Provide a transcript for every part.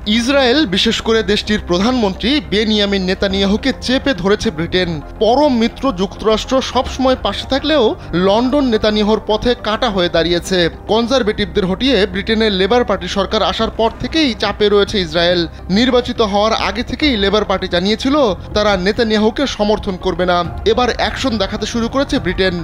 Israel, বিশেষ করে দেশটির প্রধানমন্ত্রী বেনিয়ামিন নেতানিয়াহুকে চেপে ধরেছে ব্রিটেন। পরম মিত্র যুক্তরাষ্ট্র সবসময় পাশে থাকলেও লন্ডন নেতানিয়াহুর পথে কাঁটা হয়ে দাঁড়িয়েছে। কনজারভেটিভদের হটিয়ে ব্রিটেনের লেবার পার্টি সরকার আসার পর থেকেই চাপে রয়েছে ইসরায়েল। নির্বাচিত হওয়ার আগে থেকেই লেবার পার্টি জানিয়েছিল তারা নেতানিয়াহুকে সমর্থন করবে না। এবার অ্যাকশন দেখাতে শুরু করেছে ব্রিটেন।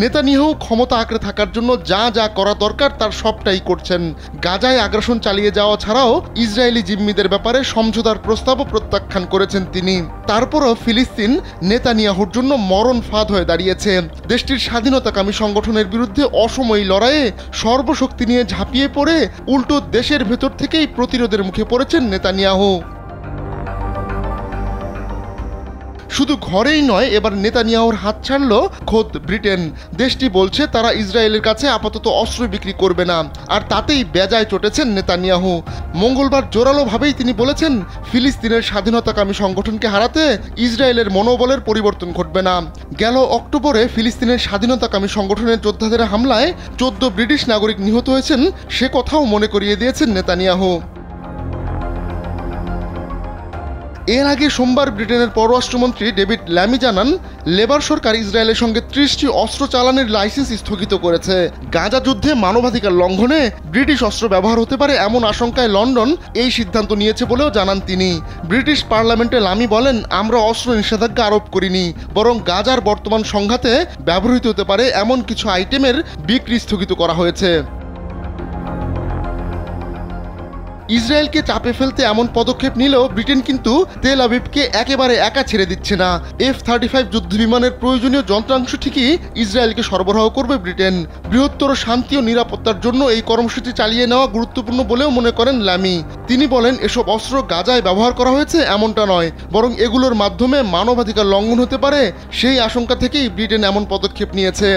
নেতানিয়াহু ক্ষমতা আঁকড়ে থাকার জন্য যা যা করা দরকার তার সবটাই করছেন। গাজায় আগ্রাসন চালিয়ে যাওয়া ছাড়াও ইসরায়েলি জিম্মিদের ব্যাপারে সমঝোতার প্রস্তাবও প্রত্যাখ্যান করেছেন তিনি। তারপরও ফিলিস্তিন নেতানিয়াহুর জন্য মরণ ফাঁদ হয়ে দাঁড়িয়েছে। দেশটির স্বাধীনতাকামী সংগঠনের বিরুদ্ধে অসময়ী লড়াইয়ে সর্বশক্তি নিয়ে ঝাঁপিয়ে পড়ে উল্টো দেশের ভেতর থেকেই প্রতিরোধের মুখে পড়েছেন নেতানিয়াহু। শুধু ঘরেই নয়, এবার নেতানিয়াহুর হাত ছাড়ল খোদ ব্রিটেন। দেশটি বলছে তারা ইসরায়েলের কাছে আপাতত অস্ত্র বিক্রি করবে না, আর তাতেই বেজায় চটেছেন নেতানিয়াহু। মঙ্গলবার জোরালোভাবেই তিনি বলেছেন ফিলিস্তিনের স্বাধীনতাকামী সংগঠনকে হারাতে ইসরায়েলের মনোবলের পরিবর্তন ঘটবে না। গেল অক্টোবরে ফিলিস্তিনের স্বাধীনতাকামী সংগঠনের যোদ্ধাদের হামলায় 14 ব্রিটিশ নাগরিক নিহত হয়েছেন, সে কথাও মনে করিয়ে দিয়েছেন নেতানিয়াহু। এর আগে সোমবার ব্রিটেনের পররাষ্ট্রমন্ত্রী ডেভিড ল্যামি জানান লেবার সরকার ইসরায়েলের সঙ্গে 30টি অস্ত্র চালানের লাইসেন্স স্থগিত করেছে। গাজা যুদ্ধে মানবাধিকার লঙ্ঘনে ব্রিটিশ অস্ত্র ব্যবহার হতে পারে এমন আশঙ্কায় লন্ডন এই সিদ্ধান্ত নিয়েছে বলেও জানান তিনি। ব্রিটিশ পার্লামেন্টে ল্যামি বলেন, আমরা অস্ত্র নিষেধাজ্ঞা আরোপ করিনি, বরং গাজার বর্তমান সংঘাতে ব্যবহৃত হতে পারে এমন কিছু আইটেমের বিক্রি স্থগিত করা হয়েছে। ইসরায়েলকে চাপে ফেলতে এমন পদক্ষেপ নিলেও ব্রিটেন কিন্তু তেল আবিবকে একেবারে একা ছেড়ে দিচ্ছে না। F-35 যুদ্ধবিমানের প্রয়োজনীয় যন্ত্রাংশ ঠিকই ইসরায়েলকে সরবরাহ করবে ব্রিটেন। বৃহত্তর শান্তি ও নিরাপত্তার জন্য এই কর্মসূচি চালিয়ে নেওয়া গুরুত্বপূর্ণ বলেও মনে করেন ল্যামি। তিনি বলেন, এসব অস্ত্র গাজায় ব্যবহার করা হয়েছে এমনটা নয়, বরং এগুলোর মাধ্যমে মানবাধিকার লঙ্ঘন হতে পারে সেই আশঙ্কা থেকেই ব্রিটেন এমন পদক্ষেপ নিয়েছে।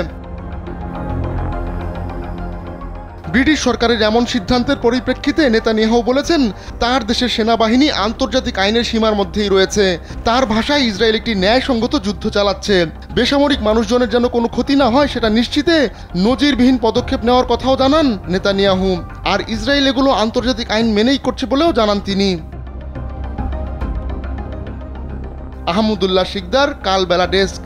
ব্রিটিশ সরকারের এমন সিদ্ধান্তের পরিপ্রেক্ষিতে নেতানিয়াহু বলেছেন তার দেশের সেনাবাহিনী আন্তর্জাতিক আইনের সীমার মধ্যেই রয়েছে। তার ভাষায় ইসরায়েল একটি ন্যায়সঙ্গত যুদ্ধ চালাচ্ছে। বেসামরিক মানুষজনের যেন কোনো ক্ষতি না হয় সেটা নিশ্চিতে নজিরবিহীন পদক্ষেপ নেওয়ার কথাও জানান নেতানিয়াহু। আর ইসরায়েল এগুলো আন্তর্জাতিক আইন মেনেই করছে বলেও জানান তিনি। আহমদুল্লাহ শিকদার, কালবেলা ডেস্ক।